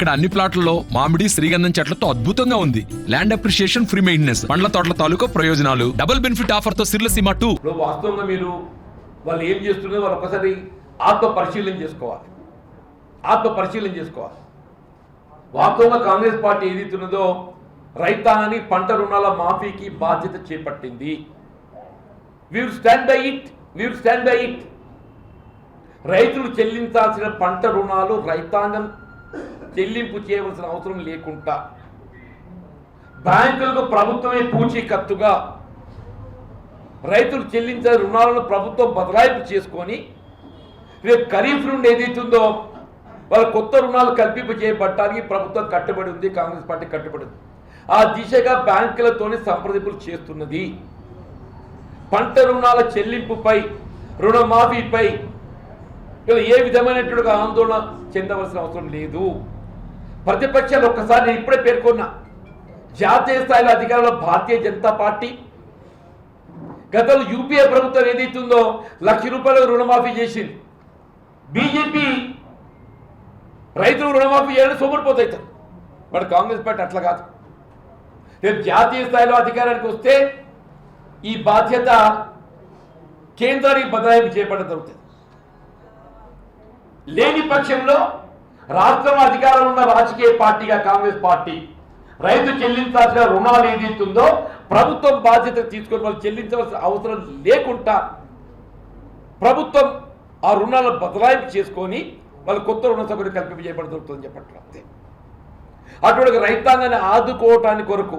ఇక్కడ అన్ని ప్లాట్లలో మామిడి శ్రీగంధం చెట్లతో అద్భుతంగా ఉంది. ల్యాండ్ అప్రిషియేషన్, ఫ్రీ మెయింటెనెన్స్, పండ్ల తోటల తాలూకా ప్రయోజనాలు, డబుల్ బెనిఫిట్ ఆఫర్ తో సిర్లసీమ 2. వాస్తవంగా మీరు వాళ్ళు ఏం చేస్తున్నారో వాళ్ళు ఒకసారి ఆత్మ పరిశీలన చేసుకోవాలి. వాస్తవంగా కాంగ్రెస్ పార్టీ ఏదైతున్నదో రైతాంగాన్ని పంట రుణాల మాఫీకి బాధ్యత చేపట్టింది. we will stand by it. రైతులు చెల్లించాల్సిన పంట రుణాలు రైతాంగం చెల్లింపు చేయవలసిన అవసరం లేకుండా బ్యాంకులకు ప్రభుత్వమే పూచీకత్తుగా రైతులు చెల్లించే రుణాలను ప్రభుత్వం బదలాయింపు చేసుకొని రేపు ఖరీఫ్ నుండి ఏదైతుందో వాళ్ళ కొత్త రుణాలు కల్పింపు చేయబట్టడానికి ప్రభుత్వం కట్టుబడి ఉంది, కాంగ్రెస్ పార్టీ కట్టుబడి ఉంది. ఆ దిశగా బ్యాంకులతోనే సంప్రదింపులు చేస్తున్నది. పంట రుణాల చెల్లింపుపై, రుణమాఫీపై ఏ విధమైనటువంటి ఆందోళన చెందవలసిన అవసరం లేదు. ప్రతిపక్షాలు ఒక్కసారి నేను ఇప్పుడే పేర్కొన్నా, జాతీయ స్థాయిలో అధికారంలో భారతీయ జనతా పార్టీ గతంలో యూపీఏ ప్రభుత్వం ఏదైతుందో 1,00,000 రూపాయలు రుణమాఫీ చేసింది. బీజేపీ రైతులు రుణమాఫీ చేయాలని సోమరిపోతారు. వాడు కాంగ్రెస్ పార్టీ అట్లా కాదు. రేపు జాతీయ స్థాయిలో అధికారానికి వస్తే ఈ బాధ్యత కేంద్రానికి బదలాయింపు చేపట్టడం జరుగుతుంది. లేని పక్షంలో రాష్ట్రంలో అధికారంలో ఉన్న రాజకీయ పార్టీగా కాంగ్రెస్ పార్టీ రైతు చెల్లించాల్సిన రుణాలు ఏదైతుందో ప్రభుత్వం బాధ్యత తీసుకొని వాళ్ళు చెల్లించవలసిన అవసరం లేకుండా ప్రభుత్వం ఆ రుణాలను బదలాయింపు చేసుకొని వాళ్ళు కొత్త రుణ సౌకర్యం కల్పింపు చేయబడుతుందని చెప్పట్లేదు. అటువంటి రైతాంగాన్ని ఆదుకోవటానికి కొరకు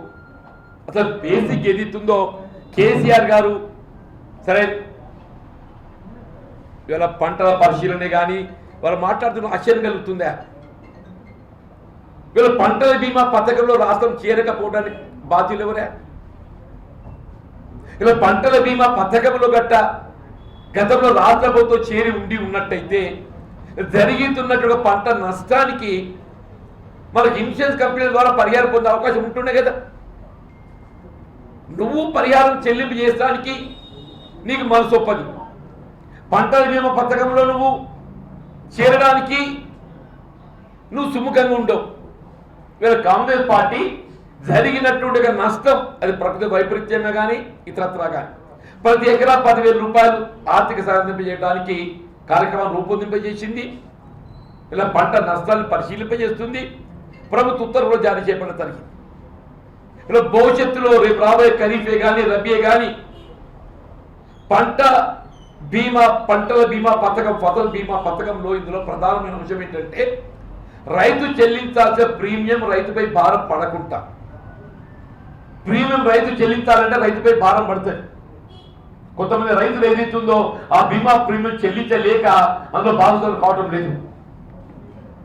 అసలు బేసిక్ ఏదైతుందో కేసీఆర్ గారు సరే ఇవాళ పంటల పరిశీలనే కానీ వాళ్ళు మాట్లాడుతున్న ఆశ్చర్యం కలుగుతుందా? వీళ్ళ పంటల బీమా పథకంలో రాష్ట్రం చేరకపోవడానికి బాధ్యులు ఎవరే? ఇలా పంటల బీమా పథకంలో గతంలో రాష్ట్ర ప్రభుత్వం చేరి ఉన్నట్టయితే జరుగుతున్నటువంటి పంట నష్టానికి మనకి ఇన్సూరెన్స్ కంపెనీల ద్వారా పరిహారం పొందే అవకాశం ఉంటుండే కదా. నువ్వు పరిహారం చెల్లింపు చేసడానికి నీకు మనసు ఒప్పది. పంటల బీమా పథకంలో నువ్వు చేరడానికి నువ్వు సుముఖంగా ఉండవు. వీళ్ళ కాంగ్రెస్ పార్టీ జరిగినటువంటి నష్టం, అది ప్రకృతి వైపరీత్యంగా కానీ ఇతరత్రా కానీ, ప్రతి ఎకరా 10,000 రూపాయలు ఆర్థిక సాయం చేయడానికి కార్యక్రమాన్ని రూపొందింపజేసింది. ఇలా పంట నష్టాలను పరిశీలింపజేస్తుంది. ప్రభుత్వ ఉత్తర్వులు జారీ చేయబడిన జరిగింది. ఇలా భవిష్యత్తులో రేపు రాబోయే ఖరీఫే కానీ రబీయే కానీ పంటల బీమా పథకం, ఫసల్ బీమా పథకంలో ఇందులో ప్రధానమైన అంశం ఏంటంటే రైతు చెల్లించాల్సిన ప్రీమియం రైతుపై భారం పడకుండా. ప్రీమియం రైతు చెల్లించాలంటే రైతుపై భారం పడుతుంది. కొంతమంది రైతులు ఏదైతుందో ఆ బీమా ప్రీమియం చెల్లించలేక అందులో బాధితులు కావడం లేదు.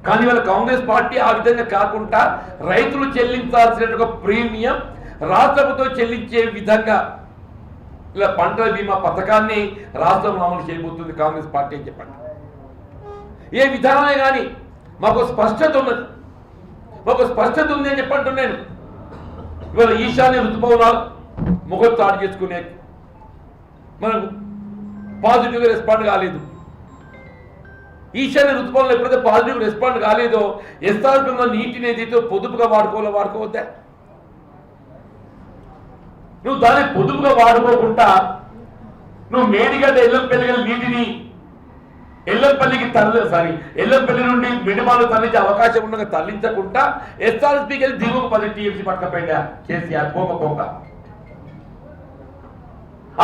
కానీ వాళ్ళ కాంగ్రెస్ పార్టీ ఆ విధంగా కాకుండా రైతులు చెల్లించాల్సిన ప్రీమియం రాష్ట్ర ప్రభుత్వం చెల్లించే విధంగా ఇలా పంటల బీమా పథకాన్ని రాష్ట్రంలో అమలు చేయబోతుంది కాంగ్రెస్ పార్టీ అని చెప్పండి. ఏ విధానమే కానీ మాకు స్పష్టత ఉంది అని చెప్పంటున్నాను. ఇవాళ ఈశాన్య ఋతుపవనాలు ముఖం చాటు చేసుకునే మనకు పాజిటివ్గా రెస్పాండ్ కాలేదు. ఈశాన్య ఋతుపవనాలు ఎప్పుడైతే పాజిటివ్ రెస్పాండ్ కాలేదో ఎస్ఆర్పీలో నీటిని ఏదైతే పొదుపుగా వాడుకోవద్దా? నువ్వు దాన్ని పొదుపుగా వాడుకోకుండా నువ్వు మేడిగడ్డ ఎల్లంపల్లి నీటిని ఎల్లంపల్లి నుండి మిడిమాలు తరలించే అవకాశం ఉండగా తరలించకుండా ఎస్ఆర్ఎస్పీకి వెళ్ళి దిగువ 10 టీఎంసీ పట్టకపోయిందా కేసీఆర్? పోక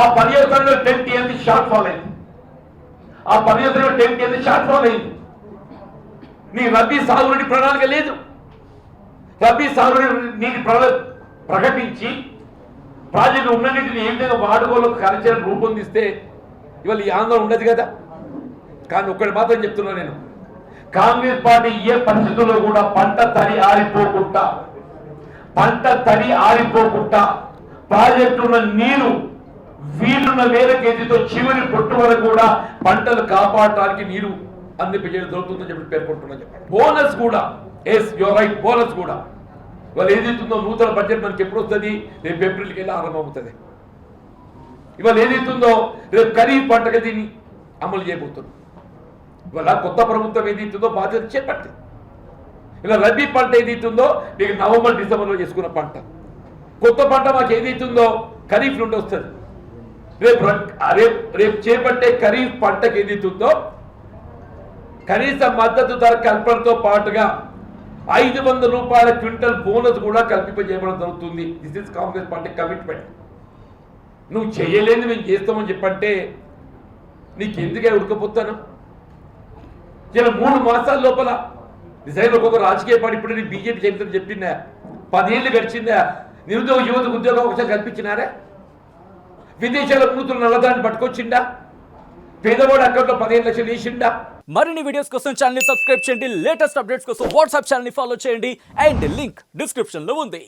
ఆ పర్యవసరంలో 10 టీఎంసీ షార్ట్ ఫాల్ అయింది. నీ రబీ సాగునీటి ప్రణాళిక లేదు. రబీ సాగునీటి ప్రణాళిక ప్రకటించి ప్రాజెక్టు ఉన్న నీటిని ఏ విధంగా వాడుకోవాలో కార్యాచరణ రూపొందిస్తే ఇవాళ ఈ ఆందోళన ఉండదు కదా. కానీ ఒక్కటి మాత్రం చెప్తున్నా నేను, కాంగ్రెస్ పార్టీ ఏ పరిస్థితుల్లో కూడా పంట తడి ఆరిపోకుండా ప్రాజెక్టున్న నీరు వీలున్న వేల కేజీతో చివరి పొట్టు వరకు కూడా పంటలు కాపాడటానికి నీరు అందింపజేయడం జరుగుతుందని చెప్పి పేర్కొంటున్నా. చెప్పండి బోనస్ కూడా, ఎస్ యువర్ రైట్, బోనస్ కూడా ఇవాళ ఏదైతుందో నూతన బడ్జెట్ మనకి ఎప్పుడు వస్తుంది? రేపు ఏప్రిల్కి వెళ్ళి ఆరంభమవుతుంది. ఇవాళ ఏదైతుందో రేపు ఖరీఫ్ పంటగా దీన్ని అమలు చేయబోతుంది. ఇవాళ కొత్త ప్రభుత్వం ఏదైతుందో బాధ్యత చేపట్టింది. ఇలా రబీ పంట ఏదైతుందో మీకు నవంబర్ డిసెంబర్లో చేసుకున్న పంట, కొత్త పంట మాకు ఏదైతుందో ఖరీఫ్ నుండి వస్తుంది. రేపు చేపట్టే ఖరీఫ్ పంటకు ఏదైతుందో కనీస మద్దతు ధర కల్పనతో పాటుగా 500 రూపాయల క్వింటల్ బోనస్ కూడా కల్పింపజేయడం జరుగుతుంది. This is Congress party commitment. నువ్వు చేయలేని మేము చేస్తామని చెప్పంటే నీకు ఎందుకే ఉడకపోతాను? ఇలా 3 మాసాల లోపల నిజంగా ఒక్కొక్క రాజకీయ పార్టీ ఇప్పుడు నీ బీజేపీ చరిత్ర చెప్పిందా? 10 ఏళ్ళు గడిచిందా? నిరుద్యోగ యువతకు ఉద్యోగ అవకాశం కల్పించినారా? విదేశాల మూతులు నల్లదాన్ని పట్టుకొచ్చిండా? పేదవాడు అకౌంట్లో 15 లక్షలు వేసిండా? మరిన్ని వీడియోస్ కోసం ఛానల్ ని సబ్స్క్రైబ్ చేయండి. లేటెస్ట్ అప్డేట్స్ కోసం వాట్సాప్ ఛానల్ ని ఫాలో చేయండి. అండ్ లింక్ డిస్క్రిప్షన్ లో ఉంది.